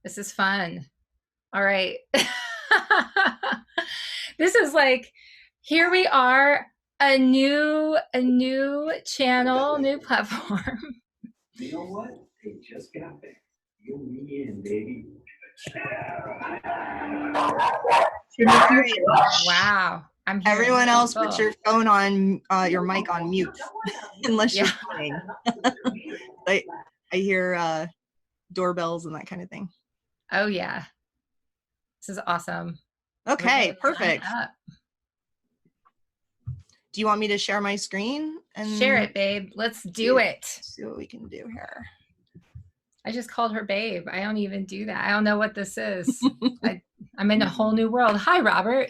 This is fun. All right. This is like, here we are, a new channel, new platform. You know what? They just got there. You'll be in, baby. Wow. I'm hearing Everyone else people. put your phone on, your mic on mute, unless you're playing. I hear doorbells and that kind of thing. Oh yeah. This is awesome. Okay, perfect. Do you want me to share my screen? And share it, babe. Let's do it. See what we can do here. I just called her babe. I don't even do that. I don't know what this is. I'm in a whole new world. Hi, Robert.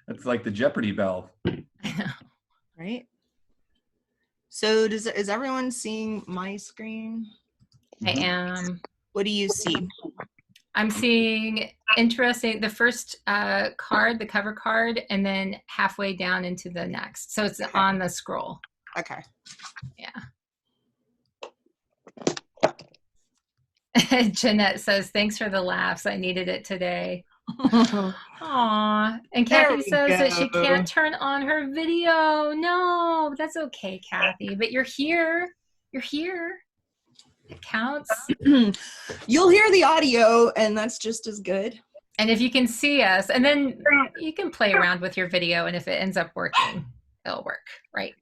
That's like the Jeopardy bell. I know. Right. So is everyone seeing my screen? I am. What do you see? I'm seeing interesting, the first card, the cover card, and then halfway down into the next. So it's on the scroll. Okay. Yeah. Jeanette says, thanks for the laughs. I needed it today. Aw. And Kathy says that she can't turn on her video. No, that's okay, Kathy. But you're here. You're here. It counts. You'll hear the audio, and that's just as good. And if you can see us, and then you can play around with your video, and if it ends up working, it'll work, right?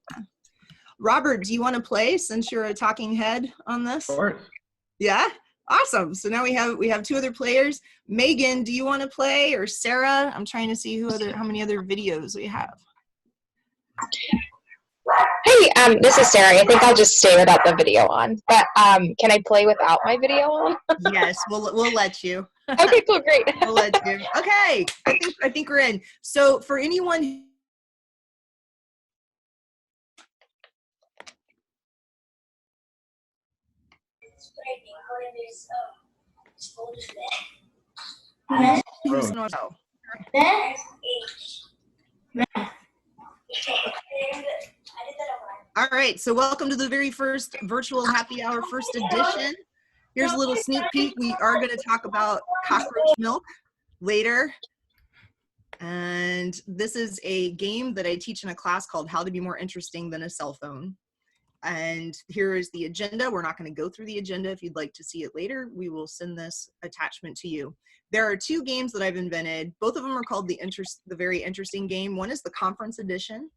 Robert, do you want to play since you're a talking head on this? Of course. Yeah? Awesome. So now we have two other players. Megan, do you want to play, or Sarah? I'm trying to see how many other videos we have. Hey, this is Sarah. I think I'll just stay without the video on. But can I play without my video on? Yes, we'll let you. Okay, cool, great. We'll let you. Okay, I think we're in. So for anyone All right, so welcome to the very first virtual happy hour, first edition. Here's a little sneak peek. We are going to talk about cockroach milk later. And this is a game that I teach in a class called How to Be More Interesting Than a Cell Phone. And here is the agenda. We're not going to go through the agenda. If you'd like to see it later, we will send this attachment to you. There are two games that I've invented. Both of them are called the Very Interesting Game. One is the Conference Edition,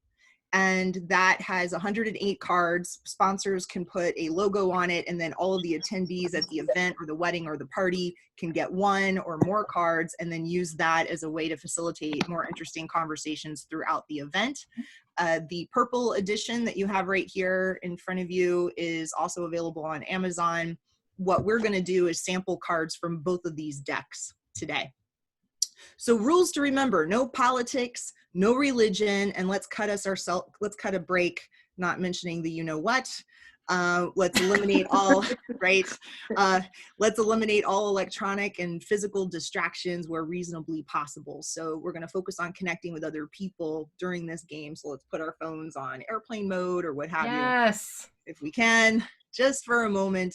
and that has 108 cards. Sponsors can put a logo on it, and then all of the attendees at the event or the wedding or the party can get one or more cards and then use that as a way to facilitate more interesting conversations throughout the event. The purple edition that you have right here in front of you is also available on Amazon. What we're going to do is sample cards from both of these decks today. So rules to remember: no politics, no religion, and let's cut a break, not mentioning the you-know-what. Let's eliminate all, right? Let's eliminate all electronic and physical distractions where reasonably possible. So we're going to focus on connecting with other people during this game. So let's put our phones on airplane mode or what have you, if we can, just for a moment.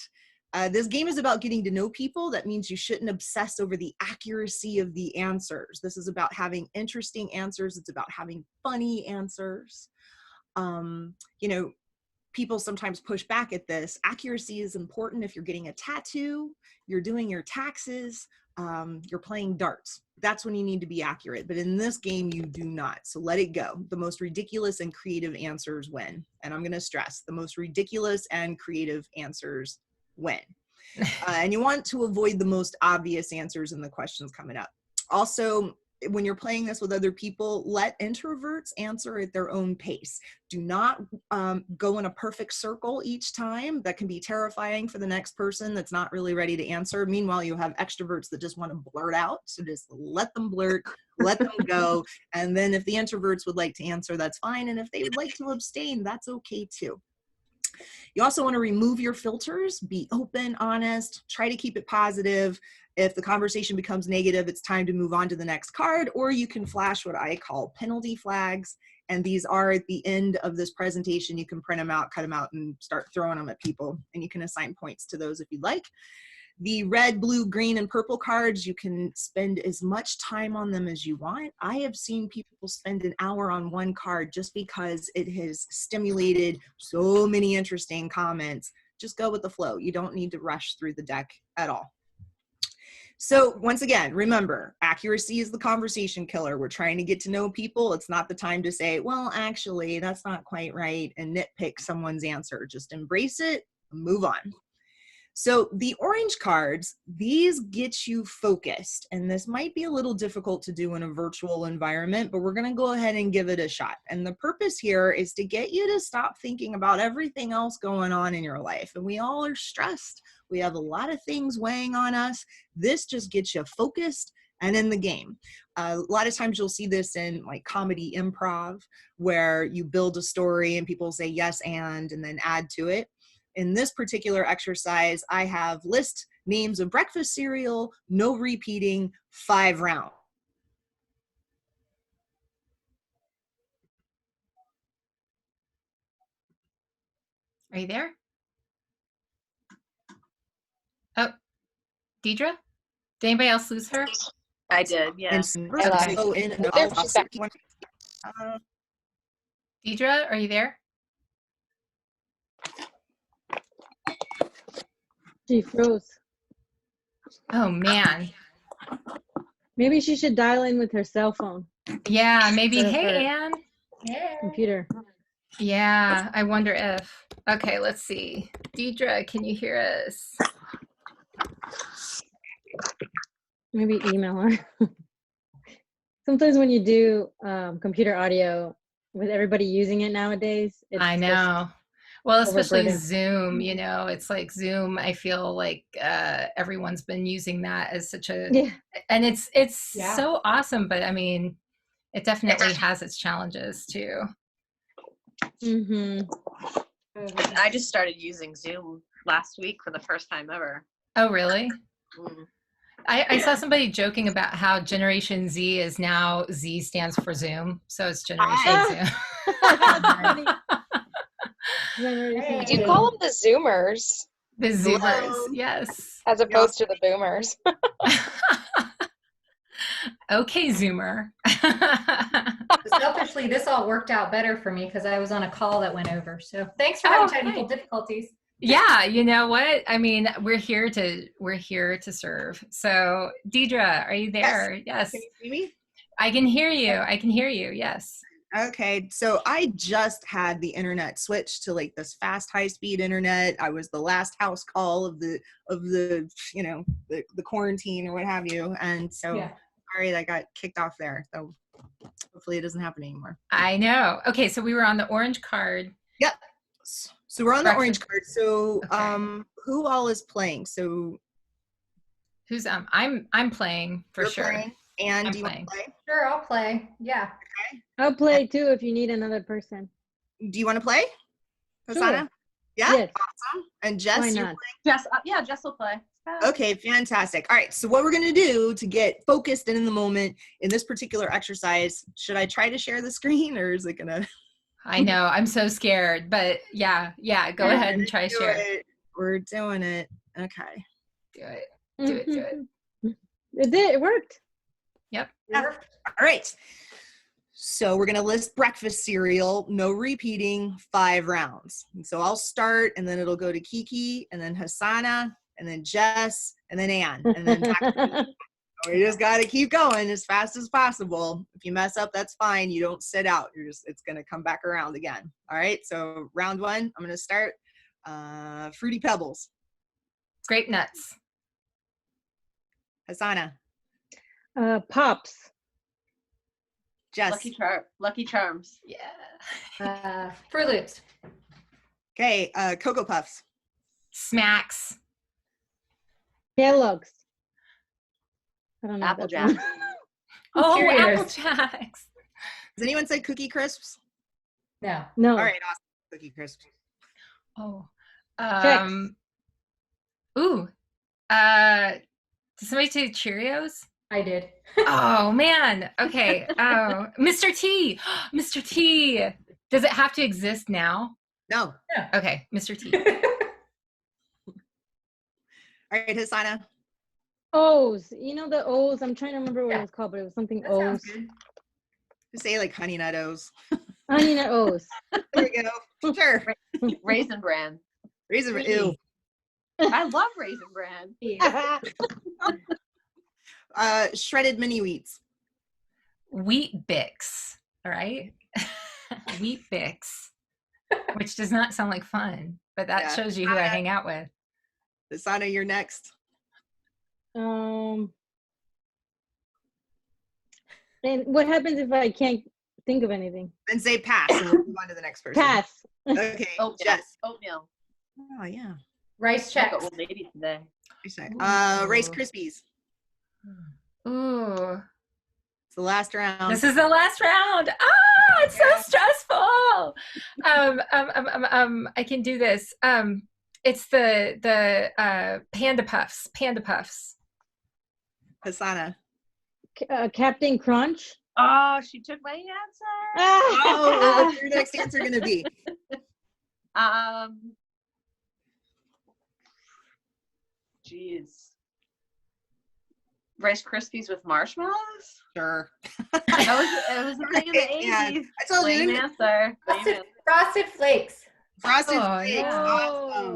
This game is about getting to know people. That means you shouldn't obsess over the accuracy of the answers. This is about having interesting answers. It's about having funny answers. You know, people sometimes push back at this. Accuracy is important if you're getting a tattoo, you're doing your taxes, you're playing darts. That's when you need to be accurate. But in this game, you do not. So let it go. The most ridiculous and creative answers win. And I'm going to stress, the most ridiculous and creative answers win. And you want to avoid the most obvious answers in the questions coming up. Also, when you're playing this with other people, let introverts answer at their own pace. Do not go in a perfect circle each time. That can be terrifying for the next person that's not really ready to answer. Meanwhile, you have extroverts that just want to blurt out. So just let them blurt, let them go. And then if the introverts would like to answer, that's fine. And if they would like to abstain, that's okay too. You also want to remove your filters, be open, honest, try to keep it positive. If the conversation becomes negative, it's time to move on to the next card, or you can flash what I call penalty flags. And these are at the end of this presentation. You can print them out, cut them out, and start throwing them at people. And you can assign points to those if you'd like. The red, blue, green, and purple cards, you can spend as much time on them as you want. I have seen people spend an hour on one card just because it has stimulated so many interesting comments. Just go with the flow. You don't need to rush through the deck at all. So once again, remember, accuracy is the conversation killer. We're trying to get to know people. It's not the time to say, well, actually, that's not quite right, and nitpick someone's answer. Just embrace it, move on. So the orange cards, these get you focused, and this might be a little difficult to do in a virtual environment, but we're going to go ahead and give it a shot. And the purpose here is to get you to stop thinking about everything else going on in your life. And we all are stressed. We have a lot of things weighing on us. This just gets you focused and in the game. A lot of times you'll see this in like comedy improv, where you build a story and people say yes and then add to it. In this particular exercise, I have list names of breakfast cereal, no repeating, 5 rounds. Are you there? Oh, Deedre? Did anybody else lose her? I did, yeah. Okay. There, she's back. Deedre, are you there? She froze. Oh, man. Maybe she should dial in with her cell phone. Yeah, maybe. Or Hey, her Anne. Yeah. computer. Yeah, I wonder if. Okay, let's see. Deedre, can you hear us? Maybe email her. Sometimes when you do computer audio with everybody using it nowadays, it's I know. Well, especially overburdened. Zoom, you know, it's like Zoom, I feel like everyone's been using that as such a, Yeah. and it's Yeah. so awesome, but I mean, it definitely has its challenges too. Mm-hmm. I just started using Zoom last week for the first time ever. Oh, really? Mm. I saw somebody joking about how Generation Z is now, Z stands for Zoom. So it's Generation Zoom. That's funny. Generation You Z. call them the Zoomers The Zoomers, Hello. yes. as opposed to the Boomers. Okay, Zoomer. Selfishly, this all worked out better for me because I was on a call that went over. So thanks for having technical difficulties. Yeah, you know what? I mean, we're here to serve. So, Deedre, are you there? Yes. Can you see me? I can hear you. I can hear you. Yes. Okay, so I just had the internet switch to like this fast, high-speed internet. I was the last house call of the you know, the quarantine or what have you, and so sorry I got kicked off there. So hopefully it doesn't happen anymore. I know. Okay, so we were on the orange card. Yep. So we're on the Breakfast. orange card. So Okay. who all is playing? So Who's I'm playing for you're sure. playing. And I'm do you want to playing. play? Sure, I'll play. Yeah. I'll play too if you need another person. Do you want to play, Sure. Hosanna? Yeah. Yes. Awesome. And Jess, Why you're not? Jess, yeah, Jess will play. okay, fantastic. All right, so what we're going to do to get focused and in the moment in this particular exercise, should I try to share the screen or is it going to? I know. I'm so scared, but yeah. Go ahead and try share. We're doing it. Okay. Do it. Do it. It did. It worked. Yep. All right. So we're going to list breakfast cereal, no repeating, 5 rounds. And so I'll start and then it'll go to Kiki and then Hosanna and then Jess and then Anne and then back to me. We just got to keep going as fast as possible. If you mess up, that's fine. You don't sit out. It's going to come back around again. All right. So round 1, I'm going to start Fruity Pebbles. Grape nuts. Hosanna. Pops. Jess. Lucky Charms. Yeah. Fruit Loops. Okay. Cocoa Puffs. Smacks. Kellogg's. I don't know. Apple that one. Jack. Oh, Cheerios. Apple Jacks. Has anyone said Cookie Crisps? No. No. All right. Awesome. Cookie Crisps. Oh. Chex. Ooh. Did somebody say Cheerios? I did. Oh man. Okay. Oh, Mr. T. Mr. T. Does it have to exist now? No. Okay, Mr. T. All right, Hasana. O's. You know the O's. I'm trying to remember what Yeah. it was called, but it was something That O's. sounds good. Just say like Honey Nut O's. Honey Nut O's. There we go. Sure. Raisin Bran. Raisin. Ew. I love Raisin Bran. Shredded mini wheats. Wheat Bix. All right. Wheat Bix, which does not sound like fun, but that Yeah. shows you who I hang out with. Hasana, you're next. And what happens if I can't think of anything? Then say pass and we'll move on to the next person. Pass. Okay. Oatmeal. Jess. Oatmeal. Oh yeah. Rice Like an Chex. old lady today. Rice Krispies. Ooh. It's the last round. This is the last round. Ah, it's so stressful. I can do this. It's the Panda Puffs. Panda Puffs. Hasana. Captain Crunch. Oh, she took my answer. Oh, what's your next answer gonna be? Jeez. Rice Krispies with marshmallows? Sure. It was a thing in the Yeah, 80s. I told you. Lame answer. Lame answer. Frosted Flakes. Frosted Oh, Flakes. yeah.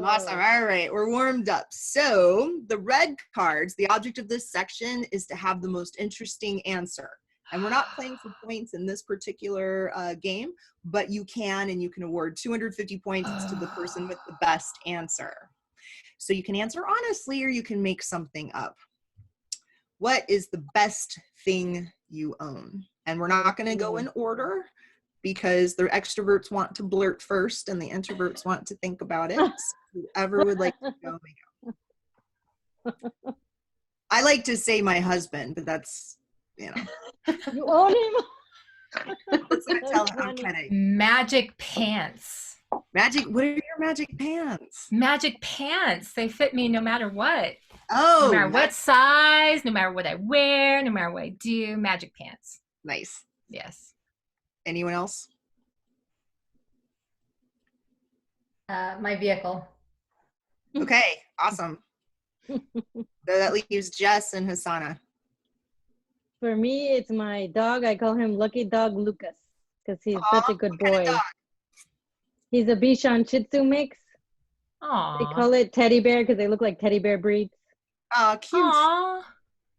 Awesome. All right, we're warmed up. So the red cards, the object of this section is to have the most interesting answer. And we're not playing for points in this particular game, but you can award 250 points to the person with the best answer. So you can answer honestly or you can make something up. What is the best thing you own? And we're not going to go in order because the extroverts want to blurt first and the introverts want to think about it. So whoever would like to go, we go. I like to say my husband, but that's, you know. You own him? Let's not tell him. I'm kidding. Magic pants. Magic, what are your magic pants? Magic pants. They fit me no matter what. Oh, No matter what size, no matter what I wear, no matter what I do. Magic pants. Nice. Yes. Anyone else? My vehicle. Okay, awesome. So that leaves Jess and Hasana. For me, it's my dog. I call him Lucky Dog Lucas because he's such a good what kind of boy. dog? He's a Bichon Shih Tzu mix. Aww. They call it teddy bear because they look like teddy bear breeds. Oh, cute. Aww.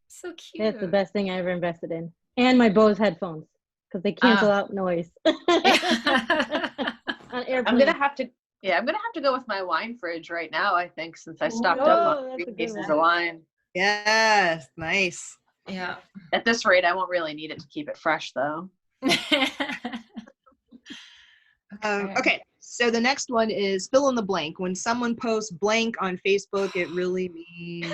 So cute. That's the best thing I ever invested in. And my Bose headphones because they cancel out noise. On airplanes. I'm gonna have to go with my wine fridge right now, I think, since I stocked up Oh, on that's a 3 good cases one. of wine. Yes, nice. Yeah. At this rate, I won't really need it to keep it fresh though. Okay, so the next one is fill in the blank. When someone posts blank on Facebook, it really means,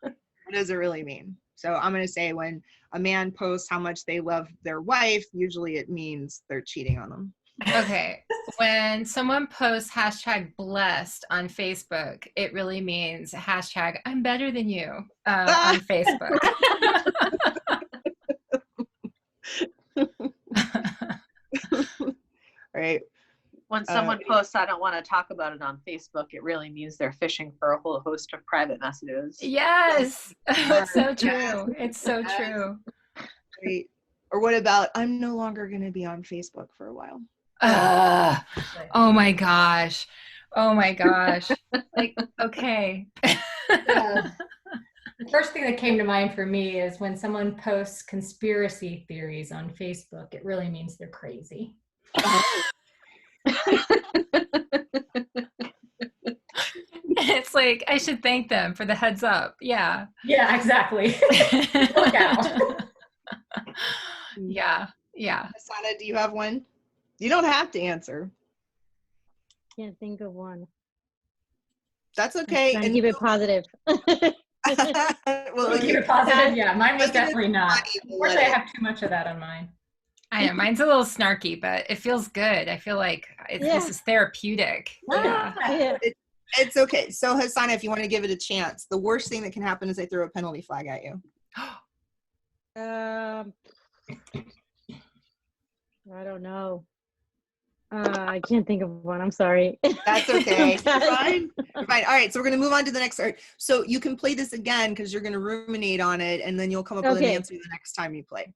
what does it really mean? So I'm going to say when a man posts how much they love their wife, usually it means they're cheating on them. Okay. When someone posts hashtag blessed on Facebook, it really means hashtag I'm better than you on Facebook. Right. When someone posts, I don't want to talk about it on Facebook, it really means they're fishing for a whole host of private messages. Yes. It's so true. It's so true. Right. Or what about, I'm no longer going to be on Facebook for a while. Oh my gosh. Oh my gosh. Like, okay. The first thing that came to mind for me is when someone posts conspiracy theories on Facebook, it really means they're crazy. It's like I should thank them for the heads up. Yeah. Yeah, exactly. Look out. Yeah. Yeah. Asana, do you have one? You don't have to answer. Can't think of one. That's okay. And keep it positive. Well, Keep it positive. Yeah, mine was Make it definitely not. funny, Unfortunately, I have too much of that on mine. I know mine's a little snarky, but it feels good. I feel like this is therapeutic. Yeah. Yeah. It's okay. So Hasana, if you want to give it a chance, the worst thing that can happen is they throw a penalty flag at you. I don't know. I can't think of one. I'm sorry. That's okay. You're fine. You're fine. All right. So we're going to move on to the next. So you can play this again because you're going to ruminate on it, and then you'll come up with an answer the next time you play.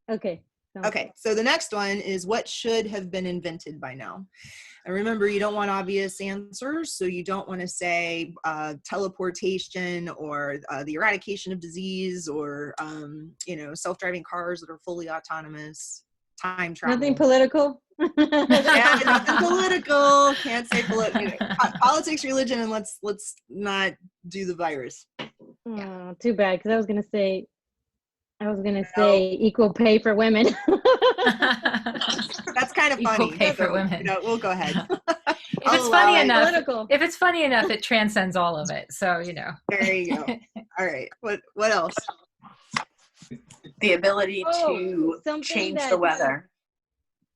Okay. Okay. So the next one is what should have been invented by now. And remember, you don't want obvious answers. So you don't want to say teleportation or the eradication of disease or, self-driving cars that are fully autonomous, time travel. Nothing political. Yeah, nothing political. Can't say politics, religion, and let's not do the virus. Oh, too bad, because I was gonna say equal pay for women. That's kind of funny. Equal pay for women. We'll go ahead. If it's funny enough, it transcends all of it. So There you go. All right. What else? The ability to change the weather.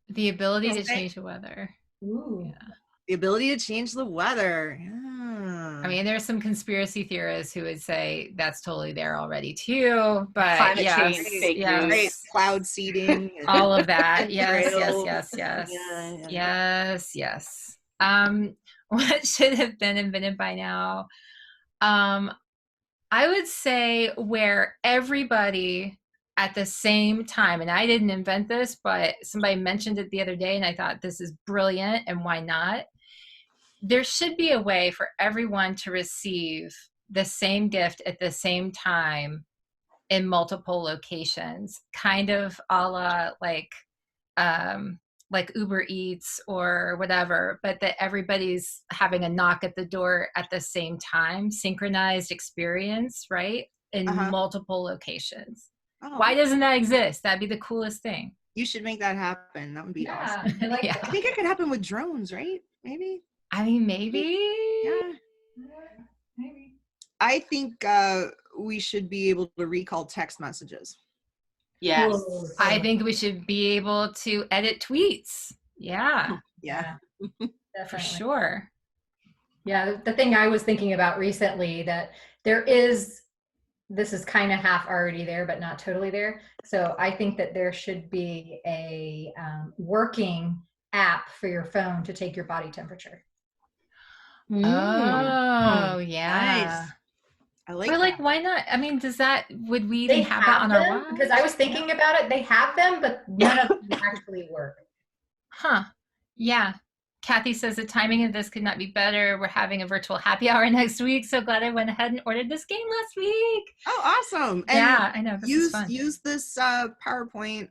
The ability to change the weather. Ooh. Yeah. The ability to change the weather. Yeah. I mean, there's some conspiracy theorists who would say that's totally there already too. But Climate change, fake news. Right. Cloud seeding. All of that. Yes. What should have been invented by now? I would say where everybody at the same time, and I didn't invent this, but somebody mentioned it the other day and I thought this is brilliant and why not? There should be a way for everyone to receive the same gift at the same time in multiple locations, kind of a la like Uber Eats or whatever, but that everybody's having a knock at the door at the same time, synchronized experience, right? In multiple locations. Oh. Why doesn't that exist? That'd be the coolest thing. You should make that happen. That would be awesome. I Yeah. think it could happen with drones, right? Maybe. I mean, maybe. Yeah. Maybe. I think we should be able to recall text messages. Yes. Whoa, I think we should be able to edit tweets. Yeah, Yeah. for definitely. sure. Yeah, the thing I was thinking about recently that this is kind of half already there, but not totally there. So I think that there should be a working app for your phone to take your body temperature. Oh, yeah. Nice. I like Or like, that. why not? I mean, would we even have that on our watch? Because I was thinking about it. They have them, but none of them actually work. Huh. Yeah. Kathy says the timing of this could not be better. We're having a virtual happy hour next week. So glad I went ahead and ordered this game last week. Oh, awesome. And yeah, I know. This is fun. Use this PowerPoint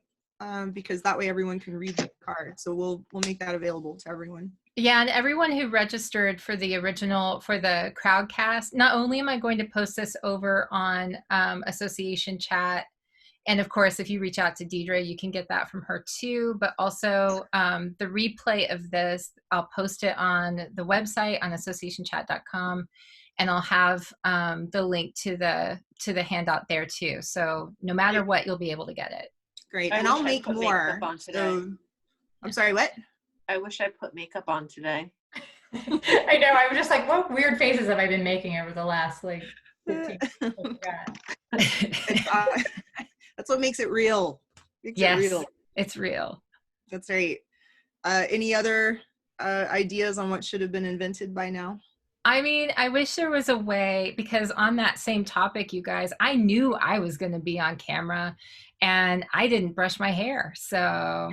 because that way everyone can read the card. So we'll make that available to everyone. Yeah, and everyone who registered for the crowdcast, not only am I going to post this over on association chat, and of course, if you reach out to Deedre, you can get that from her too, but also the replay of this, I'll post it on the website on associationchat.com, and I'll have the link to the handout there too. So no matter what, you'll be able to get it. Great, and I'll make more. I'm sorry, what? I wish I put makeup on today. I know. I was just like, what weird faces have I been making over the last 15 minutes? That's what makes it real. It's real. That's right. Any other ideas on what should have been invented by now? I mean, I wish there was a way, because on that same topic, you guys, I knew I was going to be on camera and I didn't brush my hair. So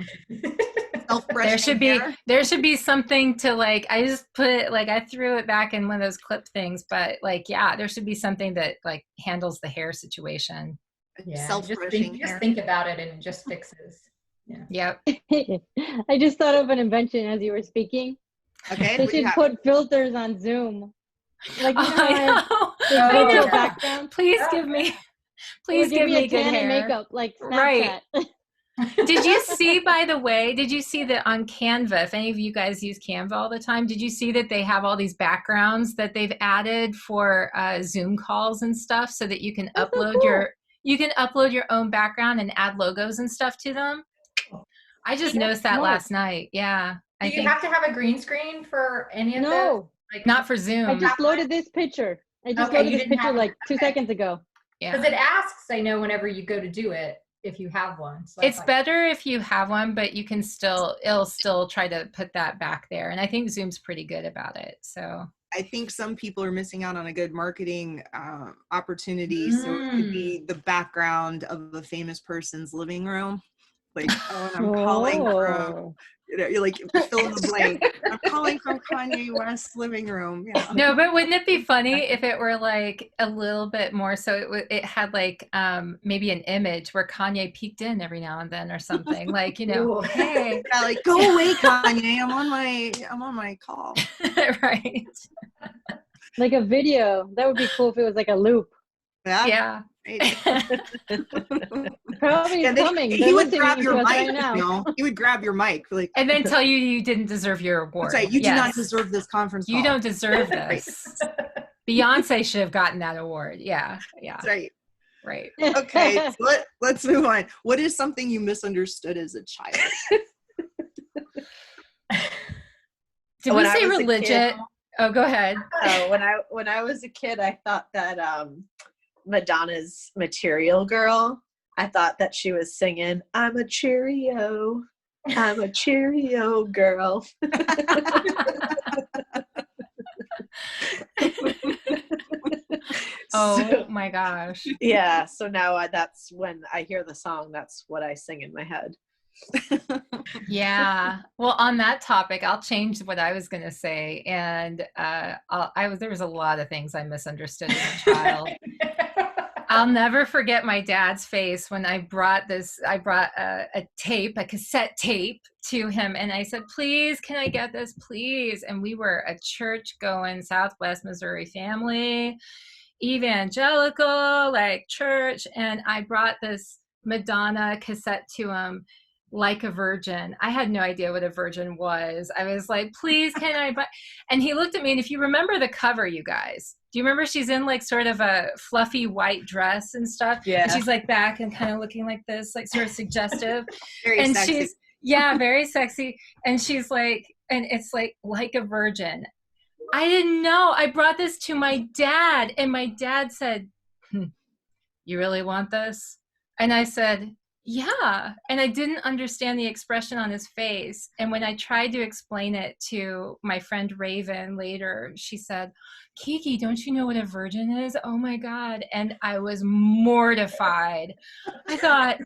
there should be something to I just put I threw it back in one of those clip things, but there should be something that handles the hair situation. Yeah, Self-brushing just think about it and it just fixes. Yeah. Yep. I just thought of an invention as you were speaking. Okay. They should put filters on Zoom. I know. Background. Please give me good tan hair. and makeup like Snapchat. Right. Did you see, by the way, that on Canva, if any of you guys use Canva all the time, did you see that they have all these backgrounds that they've added for Zoom calls and stuff, so that you can upload your own background and add logos and stuff to them? I just noticed that No. last night. Yeah. Do you have to have a green screen for any of those? No, Like, Not for I Zoom. just loaded this picture. I just Okay, loaded you this didn't picture have- like 2 okay. seconds ago. because Yeah. it asks, I know, whenever you go to do it, if you have one. So I It's thought- better if you have one, but you can it'll still try to put that back there. And I think Zoom's pretty good about it. So I think some people are missing out on a good marketing opportunity. So it could be the background of a famous person's living room. Like, oh, and I'm calling from, Oh. you're like, fill in the blank. I'm calling from Kanye West's living room. Yeah. no, but wouldn't it be funny if it were like a little bit more? So it had like maybe an image where Kanye peeked in every now and then or something. Like, Ooh. hey, Yeah, like, go away, Kanye. I'm on my call. right? Like a video. That would be cool if it was like a loop. Yeah. Yeah. Right. Probably Yeah, coming. he They're would listening grab to your us mic. right now. You know? He would grab your mic. Like, And then tell you didn't deserve your award. that's right. You do not Yes. deserve this conference call. You don't deserve this. Beyonce should have gotten that award. Yeah. Yeah. That's right. Right. Okay, so let's move on. What is something you misunderstood as a child? Did When we I say was a religion? kid- Oh, go ahead. When I was a kid, I thought that Madonna's Material Girl, I thought that she was singing, I'm a Cheerio girl. Oh my gosh. Yeah, so now that's when I hear the song, that's what I sing in my head. Yeah. Well, on that topic, I'll change what I was going to say. And there was a lot of things I misunderstood as a child. I'll never forget my dad's face when I brought a cassette tape to him. And I said, please, can I get this, please? And we were a church going Southwest Missouri family, evangelical, like church. And I brought this Madonna cassette to him, Like a Virgin. I had no idea what a virgin was. I was like, please, can I buy? And he looked at me, and if you remember the cover, you guys, do you remember she's in like sort of a fluffy white dress and stuff? Yeah. And she's like back and kind of looking like this, like sort of suggestive. Very And sexy. very sexy. And she's like, and it's like a virgin. I didn't know. I brought this to my dad, and my dad said, you really want this? And I said, yeah. And I didn't understand the expression on his face. And when I tried to explain it to my friend Raven later, she said, Kiki, don't you know what a virgin is? Oh my God. And I was mortified. I thought,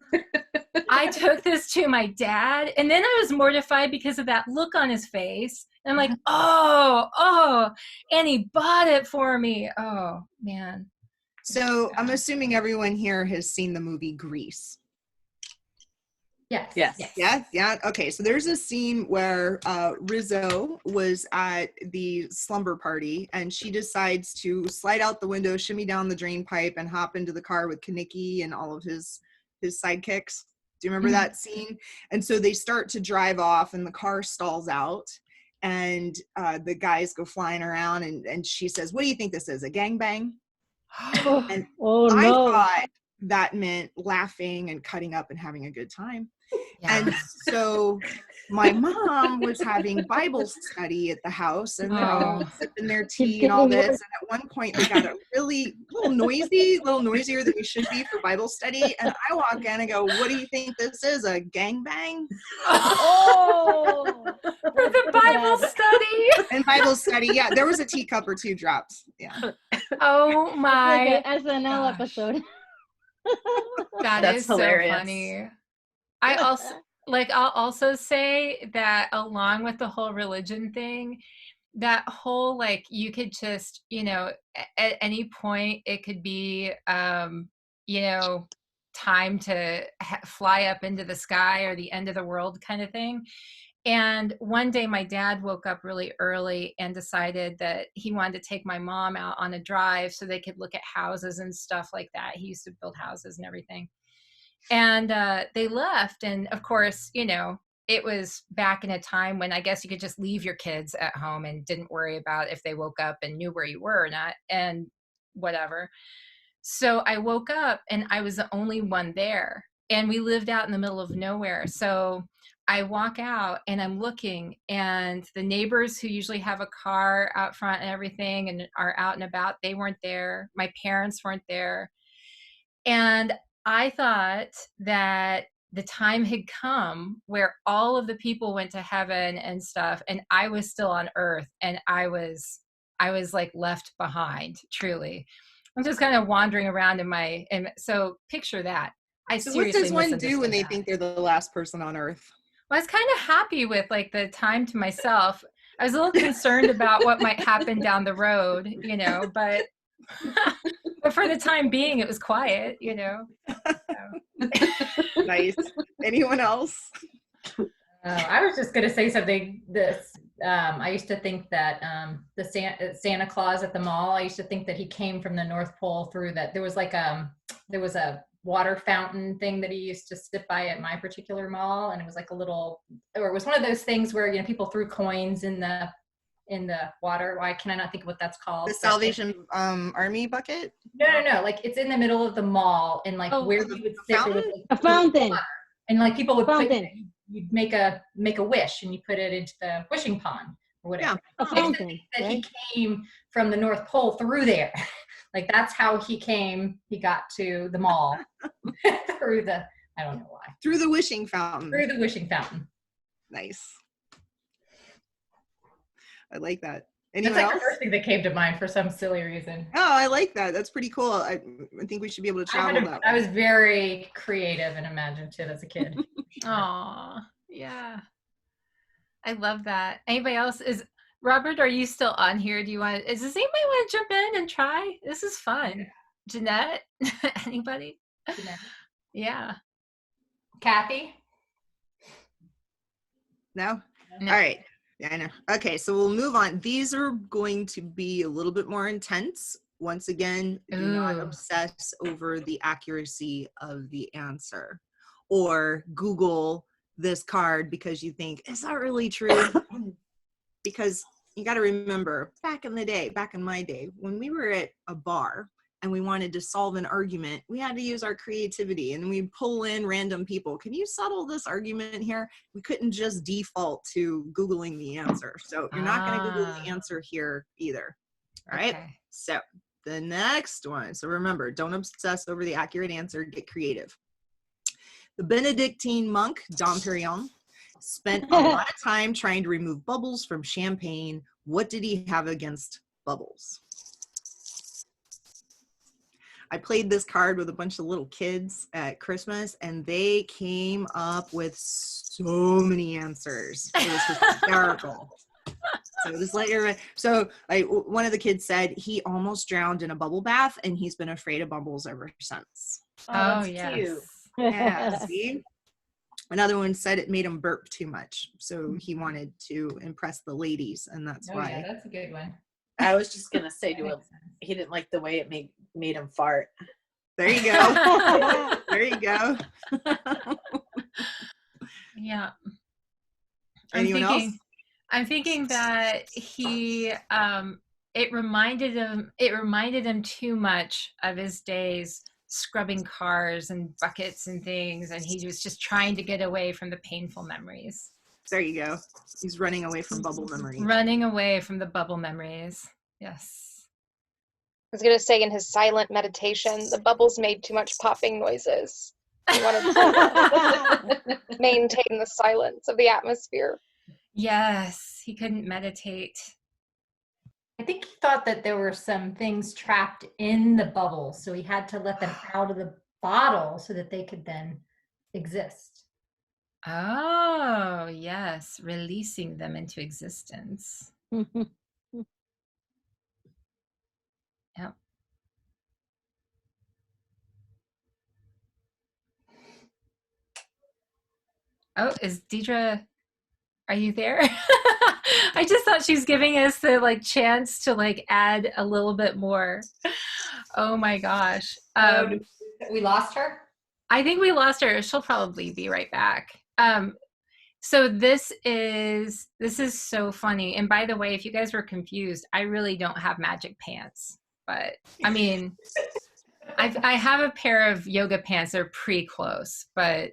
I took this to my dad. And then I was mortified because of that look on his face. And I'm like, oh, and he bought it for me. Oh, man. So I'm assuming everyone here has seen the movie Grease. Yes. Yeah. Okay, so there's a scene where Rizzo was at the slumber party, and she decides to slide out the window, shimmy down the drain pipe, and hop into the car with Kaniki and all of his sidekicks. Do you remember that scene? And so they start to drive off, and the car stalls out, and the guys go flying around, and she says, "What do you think this is? A gangbang?" And Oh I no. thought that meant laughing and cutting up and having a good time. Yeah. And so my mom was having Bible study at the house, and they're all sipping their tea and all this. And at one point they got a little noisier than we should be for Bible study. And I walk in and go, "What do you think this is? A gangbang?" Oh. For the Bible study. And Bible study, yeah, there was a teacup or two dropped. Yeah. Oh Like my. an SNL gosh. episode. That That's is so hilarious. funny. I'll also say that along with the whole religion thing, that whole like you could just, at any point it could be time to fly up into the sky or the end of the world kind of thing. And one day my dad woke up really early and decided that he wanted to take my mom out on a drive so they could look at houses and stuff like that. He used to build houses and everything. And they left. And of course, it was back in a time when I guess you could just leave your kids at home and didn't worry about if they woke up and knew where you were or not and whatever. So I woke up and I was the only one there. and we lived out in the middle of nowhere. So I walk out and I'm looking, and the neighbors who usually have a car out front and everything and are out and about, they weren't there. My parents weren't there. And I thought that the time had come where all of the people went to heaven and stuff, and I was still on earth, and I was like left behind, truly. I'm just kind of wandering around and so picture that. I So what seriously does one do when misunderstood they that. think they're the last person on earth? Well, I was kind of happy with like the time to myself. I was a little concerned about what might happen down the road, you know, but but for the time being, it was quiet, you know. So. Nice. Anyone else? I was just going to say something. I used to think that the Santa Claus at the mall, I used to think that he came from the North Pole through that. There was a water fountain thing that he used to sit by at my particular mall, and it was like it was one of those things where, you know, people threw coins in the water. Why can I not think of what that's called? The Salvation Army bucket? No. Like it's in the middle of the mall, and like where you would sit, there was, like, A fountain. and like people would Fountain. you'd make a wish, and you put it into the wishing pond or whatever. A fountain. That Right? he came from the North Pole through there. Like that's how he came. He got to the mall through the, I don't know why. Through the wishing fountain. Through the wishing fountain. Nice. I like that. That's Anyone like else? the first thing that came to mind for some silly reason. Oh, I like that. That's pretty cool. I think we should be able to travel that way. I was very creative and imaginative as a kid. Aw, yeah. I love that. Anybody else? Robert, are you still on here? Does anybody want to jump in and try? This is fun. Yeah. Jeanette? Anybody? Jeanette. Yeah. Kathy? No? No. All right. Yeah, I know. Okay, so we'll move on. These are going to be a little bit more intense. Once again, do not obsess over the accuracy of the answer, or Google this card because you think, is that really true? Because you got to remember, back in my day, when we were at a bar and we wanted to solve an argument, we had to use our creativity, and we'd pull in random people. Can you settle this argument here? We couldn't just default to Googling the answer. So you're not going to Google the answer here either. All right. Okay. So the next one. So remember, don't obsess over the accurate answer. Get creative. The Benedictine monk, Dom Perignon, spent a lot of time trying to remove bubbles from champagne. What did he have against bubbles? I played this card with a bunch of little kids at Christmas, and they came up with so many answers. It was hysterical. So just let your one of the kids said he almost drowned in a bubble bath, and he's been afraid of bubbles ever since. Oh, yes. Cute. Yeah, see? Another one said it made him burp too much, so he wanted to impress the ladies, and that's why. Yeah, that's a good one. I was just gonna say to him, he didn't like the way it made him fart. There you go. There you go. Yeah. Anyone else? I'm thinking that he it reminded him too much of his days scrubbing cars and buckets and things, and he was just trying to get away from the painful memories. There you go. He's running away from bubble memories. Running away from the bubble memories. Yes. I was going to say, in his silent meditation, the bubbles made too much popping noises. He wanted to maintain the silence of the atmosphere. Yes, he couldn't meditate. I think he thought that there were some things trapped in the bubble, so he had to let them out of the bottle so that they could then exist. Oh, yes, releasing them into existence. Yep. Oh, is Deedre, are you there? I just thought she was giving us the chance to add a little bit more. Oh my gosh. We lost her? I think we lost her. She'll probably be right back. So this is so funny. And by the way, if you guys were confused, I really don't have magic pants, but I mean, I have a pair of yoga pants. They're pretty close, but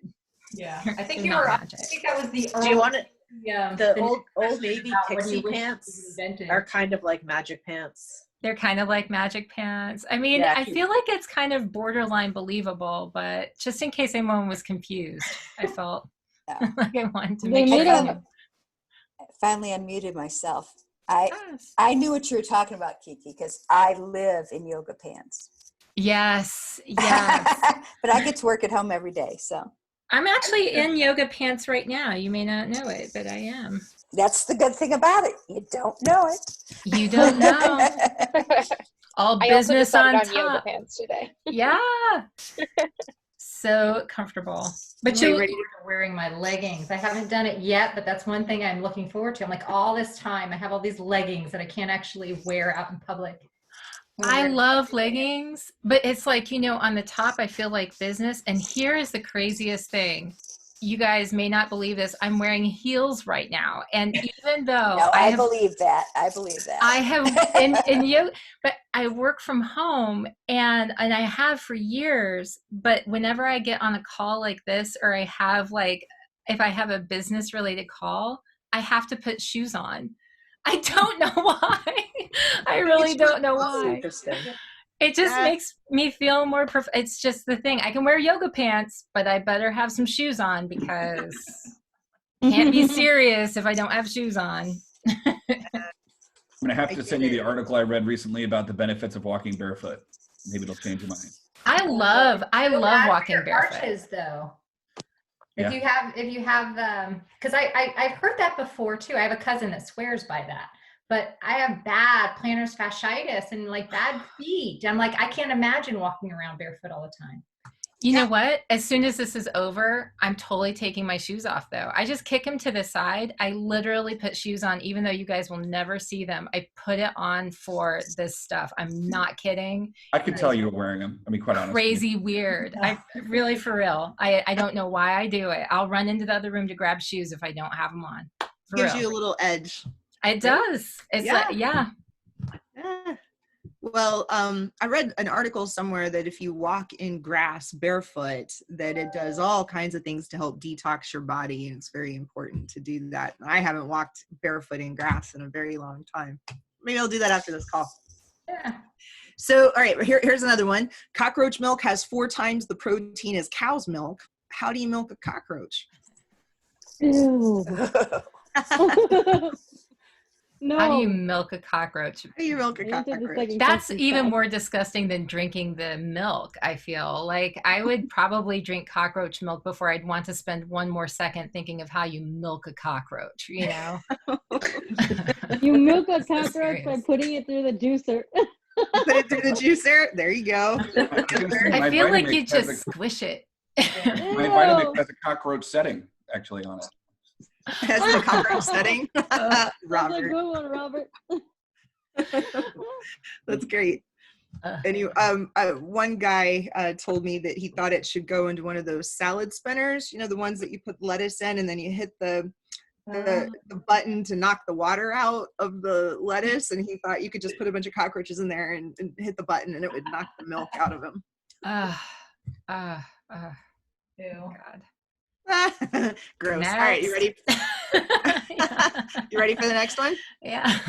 Yeah, I think they're you not were. I magic. think that was the. Do you want to? Yeah, The old Navy about what you pixie wish you pants invented. are kind of like magic pants. They're kind of like magic pants. I mean, Yeah, I cute. feel like it's kind of borderline believable, but just in case anyone was confused, I felt Yeah. like I wanted to They make sure. made I them. knew. Finally unmuted myself. Yes. I knew what you were talking about, Kiki, because I live in yoga pants. Yes, yes. But I get to work at home every day, so I'm actually in yoga pants right now. You may not know it, but I am. that's the good thing about it. You don't know it. You don't know. All I also business decided on on yoga top. pants today. Yeah. So comfortable. But I'm you ready to wearing my leggings. I haven't done it yet, but that's one thing I'm looking forward to. I'm like, all this time I have all these leggings that I can't actually wear out in public. I love leggings, but it's like, on the top, I feel like business. And here is the craziest thing. You guys may not believe this. I'm wearing heels right now. And even though No, I have, believe that. I believe that. I have in yoga, but I work from home and I have for years. But whenever I get on a call like this, or I have if I have a business related call, I have to put shoes on. I don't know why. I really don't know why. Interesting. It just makes me feel more it's just the thing. I can wear yoga pants, but I better have some shoes on because can't be serious if I don't have shoes on. I'm gonna have to send you the article I read recently about the benefits of walking barefoot. Maybe it'll change your mind. I love walking barefoot. Arches, though. Yeah. If you have because I've heard that before too. I have a cousin that swears by that. But I have bad plantar fasciitis and bad feet. I'm like, I can't imagine walking around barefoot all the time. You know what? As soon as this is over, I'm totally taking my shoes off though. I just kick them to the side. I literally put shoes on, even though you guys will never see them. I put it on for this stuff. I'm not kidding. I could tell you were wearing them. I mean, quite honestly. Crazy weird. I really, for real. I don't know why I do it. I'll run into the other room to grab shoes if I don't have them on. For Gives real. you a little edge. It does. It's Yeah. Well, I read an article somewhere that if you walk in grass barefoot, that it does all kinds of things to help detox your body, and it's very important to do that. I haven't walked barefoot in grass in a very long time. Maybe I'll do that after this call. Yeah. So, all right, here's another one. Cockroach milk has 4 times the protein as cow's milk. How do you milk a cockroach? Ew. No. How do you milk a cockroach? How do you milk a Answer the cockroach? second That's question even fast. more disgusting than drinking the milk, I feel. Like I would probably drink cockroach milk before I'd want to spend one more second thinking of how you milk a cockroach, You milk a So cockroach by serious. putting it through the juicer. Put it through the juicer. There you go. I feel like you just squish it. My Vitamix has a cockroach setting actually on it. Has the cockroach setting. That's a Robert. good one, Robert. That's great. Anyway, one guy told me that he thought it should go into one of those salad spinners, the ones that you put lettuce in and then you hit the button to knock the water out of the lettuce, and he thought you could just put a bunch of cockroaches in there and hit the button and it would knock the milk out of them. Ew. God. Gross. All right, you ready? You ready for the next one? Yeah.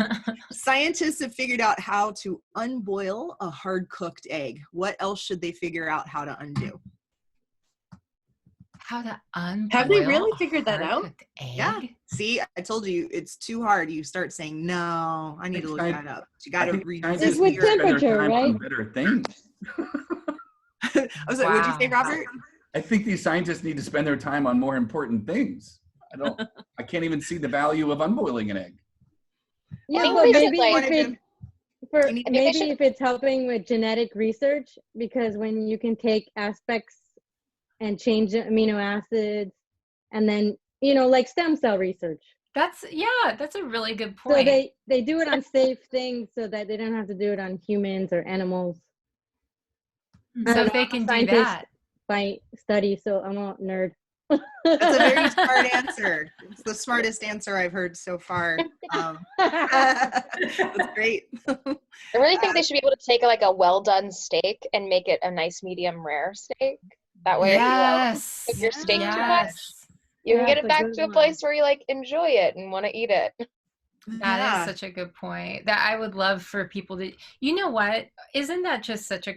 Scientists have figured out how to unboil a hard-cooked egg. What else should they figure out how to undo? How to unboil Have they really a figured that out? hard-cooked egg? Yeah. See, I told you it's too hard. You start saying, no, I need to look that up. You got to read. It's with temperature, right? Better things. I was like, what'd you say, Robert? I think these scientists need to spend their time on more important things. I can't even see the value of unboiling an egg. Yeah, think but they maybe should, if it's helping with genetic research, because when you can take aspects and change the amino acids, and then like stem cell research. That's a really good point. So they do it on safe things so that they don't have to do it on humans or animals. So if they can do that. By study, so I'm a nerd. That's a very smart answer. It's the smartest answer I've heard so far. That's great. I really think they should be able to take like a well done steak and make it a nice medium rare steak. That way, Yes. if your steak too much, Yes. you can get That's it a back good to a one. place where you like enjoy it and want to eat it. That is such a good point. That I would love for people to, you know what? Isn't that just such a,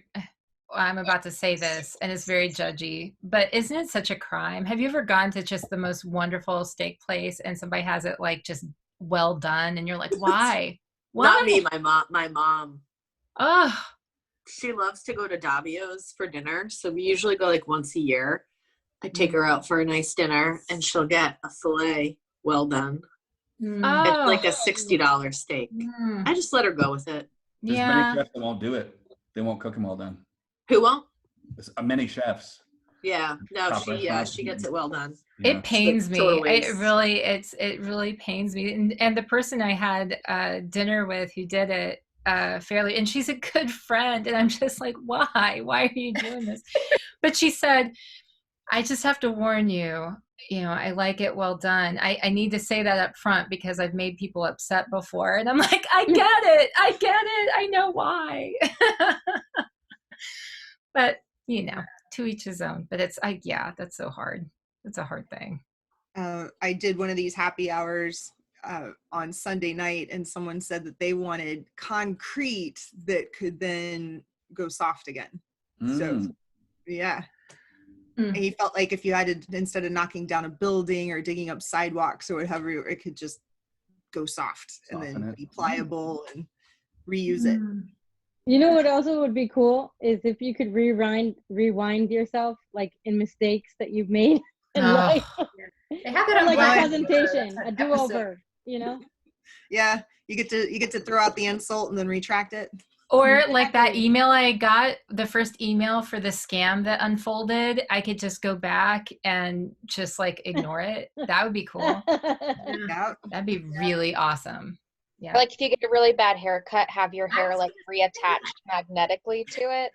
I'm about to say this and it's very judgy, but isn't it such a crime? Have you ever gone to just the most wonderful steak place and somebody has it like just well done and you're like, why? Why? Not me, my mom. Oh, She loves to go to Davio's for dinner. So we usually go like once a year. I take her out for a nice dinner and she'll get a filet well done. oh. It's like a $60 steak. I just let her go with it. There's Yeah. many chefs that won't do it. They won't cook them well done. Who won't? There's many chefs. Yeah, no, Top she restaurants. gets it well done. Yeah. It pains me. Total It waste. really pains me. And the person I had dinner with who did it fairly, and she's a good friend, and I'm just like, why? Why are you doing this? But she said, I just have to warn you, you know, I like it well done. I need to say that up front because I've made people upset before. And I'm like, I get it. I know why. But, you know, to each his own. But it's, yeah, that's so hard. It's a hard thing. I did one of these happy hours on Sunday night, and someone said that they wanted concrete that could then go soft again. So, yeah. And he felt like if you had to, instead of knocking down a building or digging up sidewalks or whatever, it could just go soft and then be pliable and reuse it. You know what also would be cool is if you could rewind yourself, like in mistakes that you've made in life. They have it on like a Black presentation, Mirror. a do-over, you know? Yeah, you get to throw out the insult and then retract it. Or like that email I got, the first email for the scam that unfolded, I could just go back and just like ignore it. That would be cool. Yeah. That'd be really awesome. Yeah. Or like if you get a really bad haircut, have your hair like reattached magnetically to it.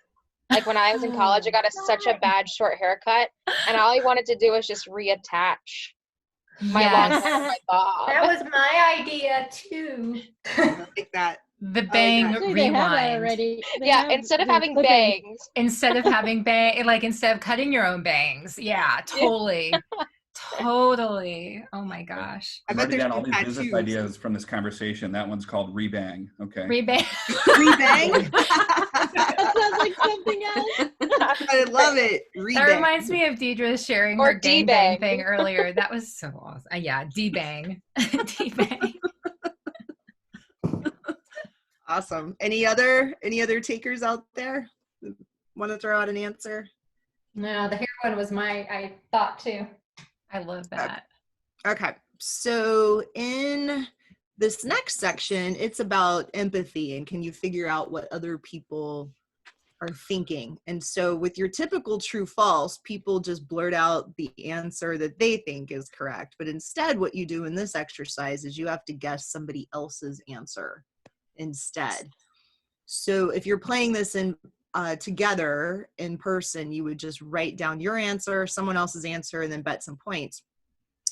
Like when I was in college, I got such a bad short haircut, and all I wanted to do was just reattach my long hair to my bob. That was my idea too. Like that. The bang Actually, they have that rewind. already. They Yeah, have instead of the having clipping. bangs. Instead of having instead of cutting your own bangs. Yeah, totally. Totally. Oh my gosh. I I've bet already there's got all these tattoos. business ideas from this conversation. That one's called Rebang. Okay. Rebang. Rebang? That sounds like something else. I love it. That Rebang. reminds me of Deidre sharing Or her gang D-bang. bang thing earlier. That was so awesome. Yeah, D-bang. D-bang. Awesome. Any other takers out there? Want to throw out an answer? No, the hair one was I thought too. I love that. Okay. So in this next section, it's about empathy and can you figure out what other people are thinking. And so with your typical true false, people just blurt out the answer that they think is correct. But instead, what you do in this exercise is you have to guess somebody else's answer instead. So if you're playing this in together in person, you would just write down your answer, someone else's answer, and then bet some points.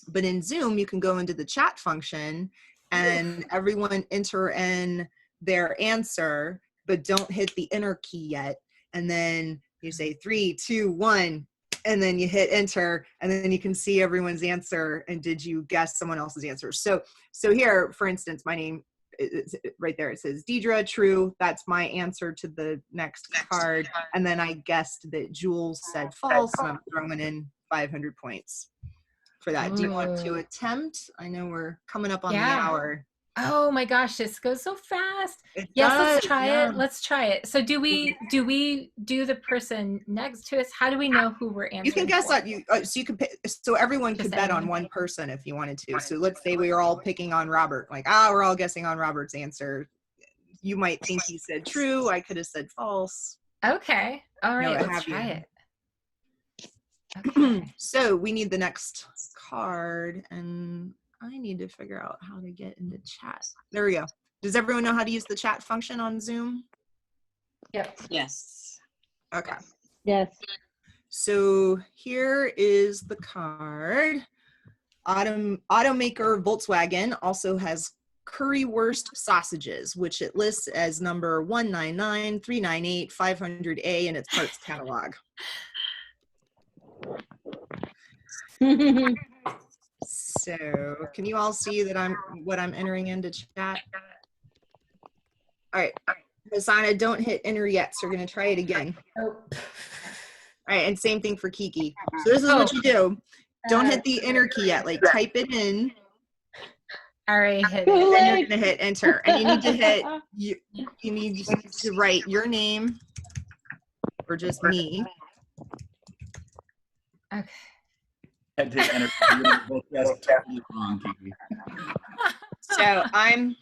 But in Zoom, you can go into the chat function and everyone enter in their answer, but don't hit the enter key yet. And then you say 3, 2, 1, and then you hit enter, and then you can see everyone's answer. And did you guess someone else's answer? So here, for instance, my name is right there. It says Deedre, true. That's my answer to the next card. And then I guessed that Jules said false, and I'm throwing in 500 points for that. Do you want to attempt? I know we're coming up on the hour. Oh my gosh, this goes so fast. It Yes, does, let's try yeah. it. Let's try it. So do we do the person next to us? How do we know who we're answering? You can guess for? on you. So you can pick. So everyone Just could bet on anyone. one person if you wanted to. So let's say we were all picking on Robert. Like, we're all guessing on Robert's answer. You might think he said true. I could have said false. Okay. All right. what Let's have try you. it. Okay. So we need the next card, and I need to figure out how to get into chat. There we go. Does everyone know how to use the chat function on Zoom? Yep. Yes. Okay. Yes. So here is the card. Automaker Volkswagen also has currywurst sausages, which it lists as number 199-398 500A in its parts catalog. So can you all see that what I'm entering into chat? All right, Hasana, don't hit enter yet, so we're gonna try it again. Oh. All right, and same thing for Kiki. So this is what you do. Don't hit the enter key yet, like type it in. I already hit Too it. Then late. you're gonna hit enter, and you need to hit, you need to write your name, or just me. Okay. Had to enter. You're both guessed totally wrong, Kiki. So I'm,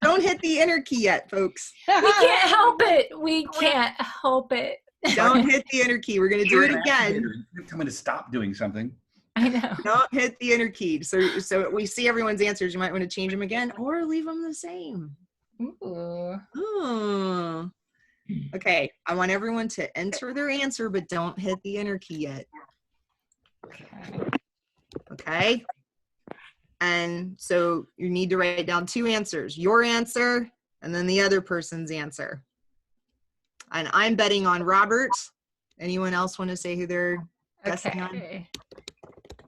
don't hit the enter key yet, folks. We can't help it. We can't help it. Don't hit the enter key. We're gonna do it again. You're coming to stop doing something. I know. Don't hit the enter key. So we see everyone's answers. You might want to change them again or leave them the same. Ooh. Ooh. Okay, I want everyone to enter their answer, but don't hit the enter key yet. Okay. And so you need to write down 2 answers, your answer and then the other person's answer. And I'm betting on Robert. Anyone else want to say who they're guessing on? Okay.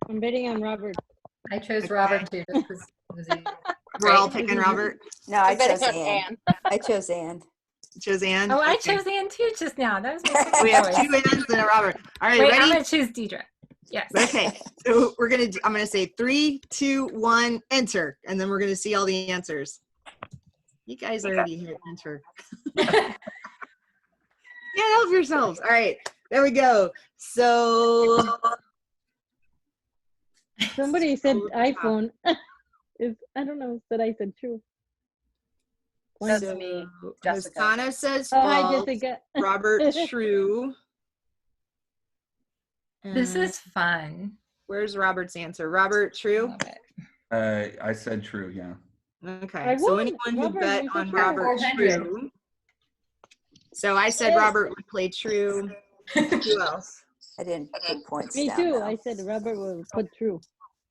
I'm betting on Robert. I chose Robert too. Just 'cause it was easy. We're all picking Robert. No, I bet chose it's Anne. I chose Anne. Chose Anne. Oh, I Okay. chose Anne too just now. That was my second We have choice. 2 Annes and a Robert. All right, Wait, ready? I'm gonna choose Deedre. Yes. Okay, so we're gonna. I'm gonna say 3, 2, 1, enter, and then we're gonna see all the answers. You guys already hit enter. Can't help yourselves. All right, there we go. So Somebody said iPhone. I don't know that I said true. That's so me, Jessica. Hasana says Oh, hi, false. Jessica. Robert, true. This And is fun. where's Robert's answer? Robert, true. Love it. I said true, yeah. Okay, I so won. anyone who Robert, bet you said on true. Robert, 400. true. So I said Yes. Robert would play true. Who else? I didn't put points Me down. too. though. I said Robert will put true.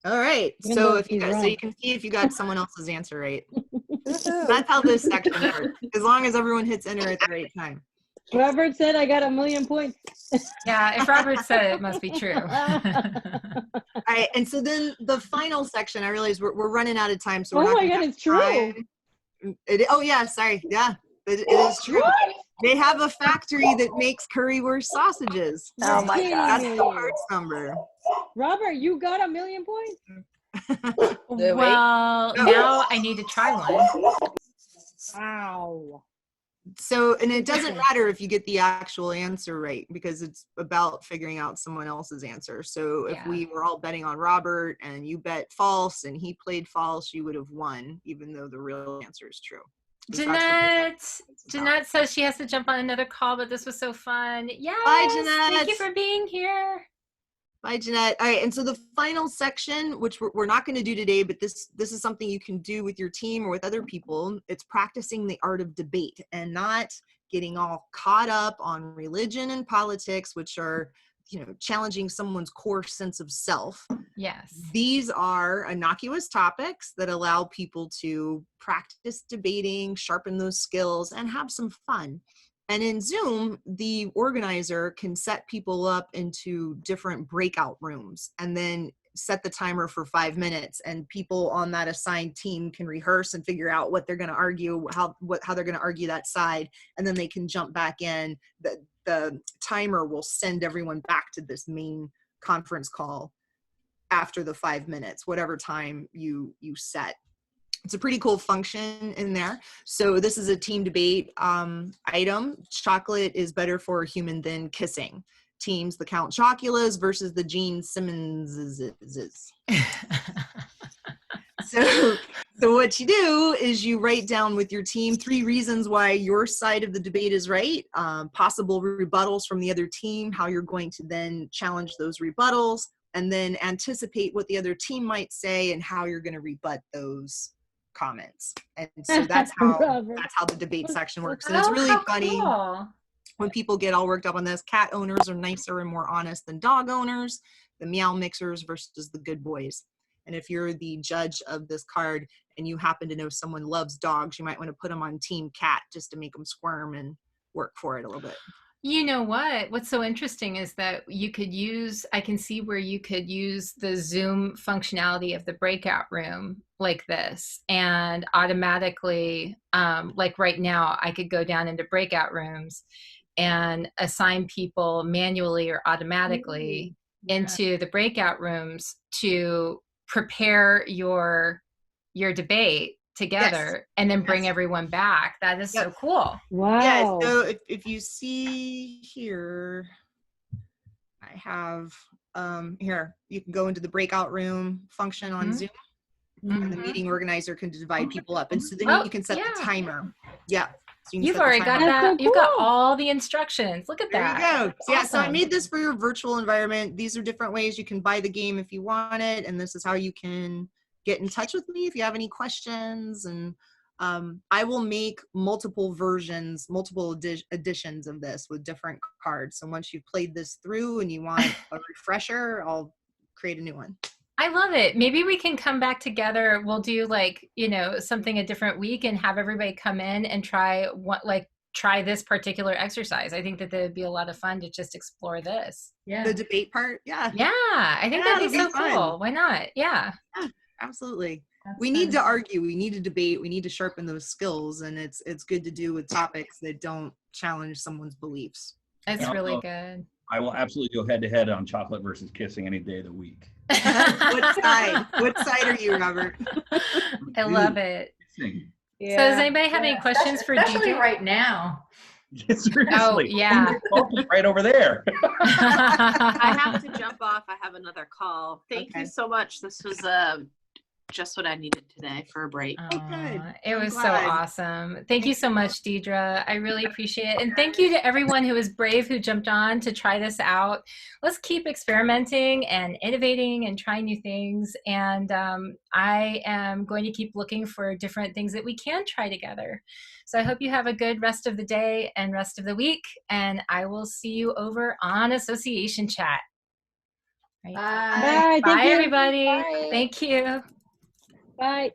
All right. Even So though if you he's got, so wrong. you can see if you got someone else's answer right. Woohoo. That's how this section works. As long as everyone hits enter at the right time. Robert said I got 1,000,000 points. Yeah, if Robert said it, it must be true. All right. And so then the final section, I realize we're running out of time. So we're Oh not my gonna God, have it's true. time. Oh yeah, sorry. Yeah, it is true. They have a factory that makes currywurst sausages. Oh my Kidding God. That's me. the parts number. Robert, you got 1,000,000 points? Well, now I need to try one. Wow. So, and it doesn't matter if you get the actual answer right, because it's about figuring out someone else's answer. So if Yeah. we were all betting on Robert and you bet false and he played false, you would have won, even though the real answer is true. 'Cause that's what Jeanette. it's about. Jeanette says she has to jump on another call, but this was so fun. Yes. Jeanette. Thank you for being here. Bye, Jeanette. All right, and so the final section, which we're not going to do today, but this is something you can do with your team or with other people. It's practicing the art of debate and not getting all caught up on religion and politics, which are, challenging someone's core sense of self. Yes. These are innocuous topics that allow people to practice debating, sharpen those skills, and have some fun. And in Zoom, the organizer can set people up into different breakout rooms and then set the timer for 5 minutes, and people on that assigned team can rehearse and figure out what they're going to argue, how they're going to argue that side, and then they can jump back in. The timer will send everyone back to this main conference call after the 5 minutes, whatever time you set. It's a pretty cool function in there. So this is a team debate item. Chocolate is better for a human than kissing. Teams, the Count Choculas versus the Gene Simmonses. So what you do is you write down with your team 3 reasons why your side of the debate is right, possible rebuttals from the other team, how you're going to then challenge those rebuttals, and then anticipate what the other team might say and how you're going to rebut those comments. And so that's how the debate section works. And it's really how funny. Cool. when people get all worked up on this, cat owners are nicer and more honest than dog owners, the meow mixers versus the good boys. And if you're the judge of this card and you happen to know someone loves dogs, you might want to put them on team cat just to make them squirm and work for it a little bit. You know what? What's so interesting is that you could use, I can see where you could use the Zoom functionality of the breakout room like this and automatically, like right now, I could go down into breakout rooms and assign people manually or automatically into the breakout rooms to prepare your debate together and then bring everyone back. That is so cool. Wow. Yeah, so if you see here, I have here, you can go into the breakout room function on Zoom, and the meeting organizer can divide people up, and so then you can set the timer. Yeah. So You've already got that. You've got all the instructions. Look at that. There you go. So, yeah, so I Awesome. made this for your virtual environment. These are different ways you can buy the game if you want it, and this is how you can get in touch with me if you have any questions. And I will make multiple versions, multiple editions of this with different cards. So once you've played this through and you want a refresher, I'll create a new one. I love it. Maybe we can come back together. We'll do like, you know, something a different week and have everybody come in and try this particular exercise. I think that would be a lot of fun to just explore this. Yeah. The debate part. Yeah. Yeah. I think that'd be so cool. Why not? Yeah. Absolutely. We need to argue. We need to debate. We need to sharpen those skills. And it's good to do with topics that don't challenge someone's beliefs. It's really good. I will absolutely go head to head on chocolate versus kissing any day of the week. What side? What side are you, Robert? I love it. Kissing. So does anybody have any questions for especially Deedre? right now? Seriously. Oh, yeah. Right over there. I have to jump off. I have another call. Thank you so much. This was just what I needed today for a break. It was so awesome. Thank you so much, Deedre. I really appreciate it. And thank you to everyone who was brave who jumped on to try this out. Let's keep experimenting and innovating and trying new things. And I am going to keep looking for different things that we can try together. So I hope you have a good rest of the day and rest of the week. And I will see you over on Association Chat. Right. Bye. Bye. Bye, Thank you. everybody. Bye. Thank you. Bye.